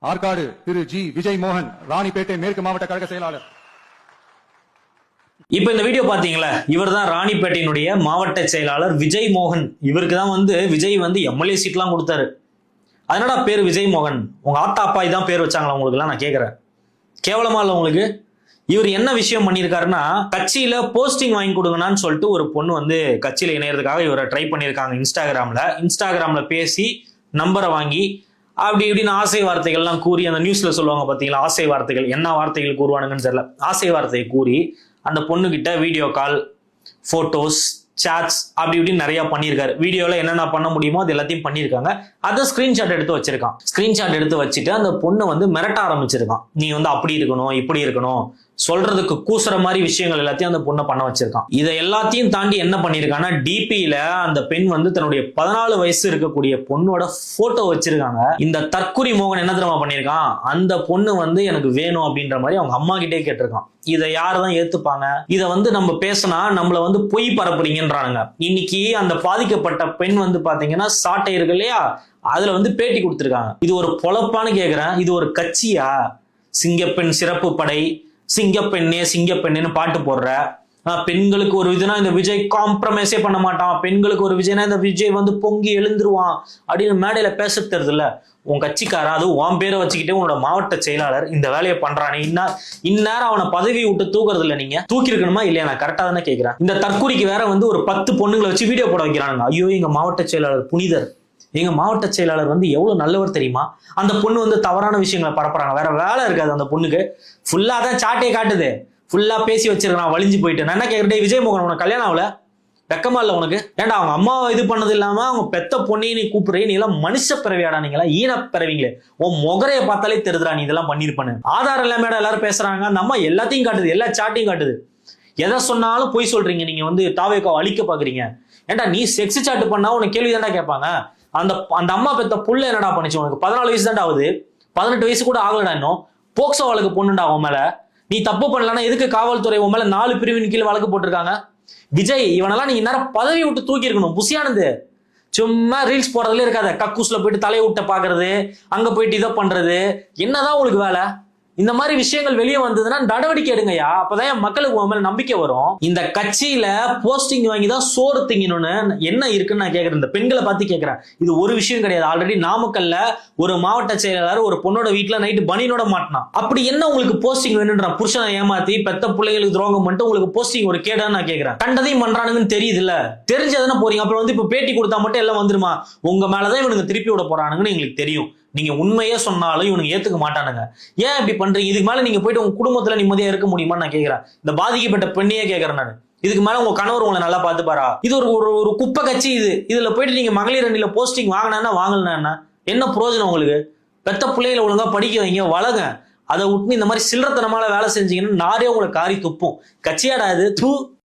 ஆற்காடு திரு G Vijay மோகன், ராணிப்பேட்டை மேற்கு மாவட்ட கழக செயலாளர். இப்ப இந்த வீடியோ பாத்தீங்களா, இவர் தான் ராணிப்பேட்டையினுடைய மாவட்ட செயலாளர் விஜய் மோகன். இவருக்கு தான் விஜய் எம்எல்ஏ சீட்லாம் கொடுத்தாரு. அதனால பேர் விஜய் மோகன். உங்க ஆத்தா அப்பா இதான் பேர் வச்சாங்களா உங்களுக்கு எல்லாம்? நான் கேட்கிறேன், கேவலமா இல்ல உங்களுக்கு? இவர் என்ன விஷயம் பண்ணியிருக்காருன்னா, கட்சியில போஸ்டிங் வாங்கி கொடுங்கன்னு சொல்லிட்டு ஒரு பொண்ணு கட்சியில இணையறதுக்காக இவரை ட்ரை பண்ணியிருக்காங்க. இன்ஸ்டாகிராம்ல பேசி நம்பரை வாங்கி அப்படி இப்படின்னு ஆசை வார்த்தைகள்லாம் கூறி, அந்த நியூஸ்ல சொல்லுவாங்க பாத்தீங்களா, ஆசை வார்த்தைகள். என்ன வார்த்தைகள் கூறுவானுங்கன்னு தெரியல. ஆசை வார்த்தையை கூறி அந்த பொண்ணு கிட்ட வீடியோ கால், போட்டோஸ், சாட்ஸ் அப்படி இப்படின்னு நிறைய பண்ணியிருக்காரு. வீடியோல என்னென்ன பண்ண முடியுமோ அது எல்லாத்தையும் பண்ணியிருக்காங்க. அதை ஸ்கிரீன்ஷாட் எடுத்து வச்சிருக்கான். ஸ்கிரீன்ஷாட் எடுத்து வச்சுட்டு அந்த பொண்ணு மிரட்ட ஆரம்பிச்சிருக்கான். நீ அப்படி இருக்கணும், இப்படி இருக்கணும், சொல்றதுக்கு கூசுற மாதிரி விஷயங்கள் எல்லாத்தையும் அந்த பொண்ணை பண்ண வச்சிருக்கான். இதை எல்லாத்தையும் தாண்டி என்ன பண்ணிருக்கான்னா, டிபியில அந்த பெண் தன்னுடைய 14 வயசு இருக்கக்கூடிய பொண்ணோட போட்டோ வச்சிருக்காங்க. இந்த தற்குறி மோகன் என்ன தெரியுமா பண்ணிருக்கான், அந்த பொண்ணு எனக்கு வேணும் அப்படின்ற மாதிரி அவங்க அம்மா கிட்டே கேட்டிருக்கான். இதை யாருதான் ஏத்துப்பாங்க? இதை நம்ம பேசினா நம்மள பொய் பரப்புறீங்கன்றானுங்க. இன்னைக்கு அந்த பாதிக்கப்பட்ட பெண் பாத்தீங்கன்னா சாட்டை இருக்கு இல்லையா, அதுல பேட்டி கொடுத்திருக்காங்க. இது ஒரு பொழப்பான்னு கேக்குறேன். இது ஒரு கட்சியா? சிங்கப்பெண் சிறப்பு படை, சிங்கப்பெண்ணே சிங்கப்பெண்ணு பாட்டு போடுற, பெண்களுக்கு ஒரு விஜய்னா இந்த விஜய் காம்ப்ரமைஸே பண்ண மாட்டான், பெண்களுக்கு ஒரு விஜய்னா இந்த விஜய் பொங்கி எழுந்துருவான் அப்படின்னு மேடையில பேச தெரியுது இல்ல உன் கட்சிக்காரன். அது உன் பேரை வச்சுக்கிட்டே உன்னோட மாவட்ட செயலாளர் இந்த வேலையை பண்றானே, இந்நேரம் அவனை பதவி விட்டு தூக்குறது இல்ல, நீங்க தூக்கி இருக்கணுமா இல்லையா? நான் கரெக்டா தானே கேட்கிறேன். இந்த தற்கூரிக்கு வேற ஒரு 10 பொண்ணுங்களை வச்சு வீடியோ போட வைக்கிறானுங்க. ஐயோ, எங்க மாவட்ட செயலாளர் புனிதர், எங்க மாவட்ட செயலாளர் எவ்வளவு நல்லவர் தெரியுமா? அந்த பொண்ணு தவறான விஷயங்களை பரப்புறாங்க. வேற வேலை இருக்காது அந்த பொண்ணுக்கு. ஃபுல்லா தான் சாட்டையை காட்டுது, ஃபுல்லா பேசி வச்சிருக்கான், வலிஞ்சு போயிட்டு. நான் என்ன கேட்கிறேன், விஜய் மோகன் உனக்கு கல்யாணம் ஆகல? வெக்கமா இல்ல உனக்கு? ஏன்டா அவங்க அம்மாவை இது பண்ணது இல்லாம அவங்க பெத்த பொண்ணையும் நீ கூப்பிடுறீ? நீ எல்லாம் மனுஷ பிறவியாடா? நீங்களா ஈன பிறவிங்களே. உன் முகரையை பார்த்தாலே தெரியுதுடா நீ இதெல்லாம் பண்ணிருப்பானு. ஆதாரம் இல்லாம எல்லாரும் பேசுறாங்க. அந்த அம்மா எல்லாத்தையும் காட்டுது, எல்லா சாட்டையும் காட்டுது. எதை சொன்னாலும் பொய் சொல்றீங்க நீங்க. தாவேக்கா அழிக்க பாக்குறீங்க. ஏன்டா நீ செக்ஸ் சாட்டு பண்ணா உனக்கு கேள்வி தான்டா கேட்பாங்க. அந்த அம்மா பெத்த புள்ள என்னடா பண்ணிச்சு உனக்கு? 14 வயசு தான்டா ஆகுது, 18 வயசு கூட ஆகலடா இன்னும். போக்சோ வழக்கு பொண்ணுடா உன் மேல. நீ தப்பு பண்ணலன்னா எதுக்கு காவல்துறை உன் மேல 4 பிரிவின் கீழ் வழக்கு போட்டிருக்காங்க? விஜய், இவனெல்லாம் நீங்க நேரம் பதவி விட்டு தூக்கி இருக்கணும். புசியானது சும்மா ரீல்ஸ் போடுறதுல இருக்காத. கக்கூஸ்ல போயிட்டு தலையை விட்ட பாக்குறது, அங்க போயிட்டு இதை பண்றது, என்னதான் உங்களுக்கு வேலை? இந்த மாதிரி விஷயங்கள் வெளியே வந்ததுன்னா நடவடிக்கை எடுங்கயா. அப்பதான் மக்களுக்கு உன் மேல நம்பிக்கை வரும். இந்த கட்சியில போஸ்டிங் வாங்கி தான் சோறு திங்கணும்னு என்ன இருக்குன்னு நான் கேட்கிறேன். இந்த பெண்களை பார்த்து கேட்கிறேன். இது ஒரு விஷயம் கிடையாது. ஆல்ரெடி நாமக்கல்ல ஒரு மாவட்ட செயலாளர் ஒரு பொண்ணோட வீட்டுல நைட்டு பனியனோட மாட்டினான். அப்படி என்ன உங்களுக்கு போஸ்டிங் வேணும்ன்ற? புருஷனை ஏமாத்தி பெத்த பிள்ளைகளுக்கு துரோகம் பண்ணிட்டு உங்களுக்கு போஸ்டிங் ஒரு கேடான்னு நான் கேட்கிறேன். கண்டதையும் பண்றானுங்கன்னு தெரியுது இல்ல? தெரிஞ்சதானே போறீங்க. அப்புறம் இப்ப பேட்டி கொடுத்தா மட்டும் எல்லாம் வந்துருமா? உங்க மேலதான் இவனுக்கு திருப்பி விட போறானுங்கன்னு எங்களுக்கு தெரியும். நீங்க உண்மையே சொன்னாலும் இவனுக்கு ஏத்துக்க மாட்டானுங்க. ஏன் இப்படி பண்றீங்க? இதுக்கு மேல நீங்க போயிட்டு உங்க குடும்பத்துல நிம்மதியா இருக்க முடியுமான்னு நான் கேட்கிறேன். இந்த பாதிக்கப்பட்ட பெண்ணையே கேட்கிறேன் நான். இதுக்கு மேல உங்க கணவர் உங்களை நல்லா பாத்துப்பாரா? இது ஒரு குப்பை கட்சி. இதுல போயிட்டு நீங்க மகளிர் அணியில போஸ்டிங் வாங்கினா வாங்கலன்னா என்ன பிரயோஜனம் உங்களுக்கு? பெத்த பிள்ளைகளை ஒழுங்கா படிக்க வைங்க, வளங்க. அதை விட்டு இந்த மாதிரி சில்லறத்தனமால வேலை செஞ்சீங்கன்னா நாரே உங்களை காரி துப்பும். கட்சியாடா இது? தூ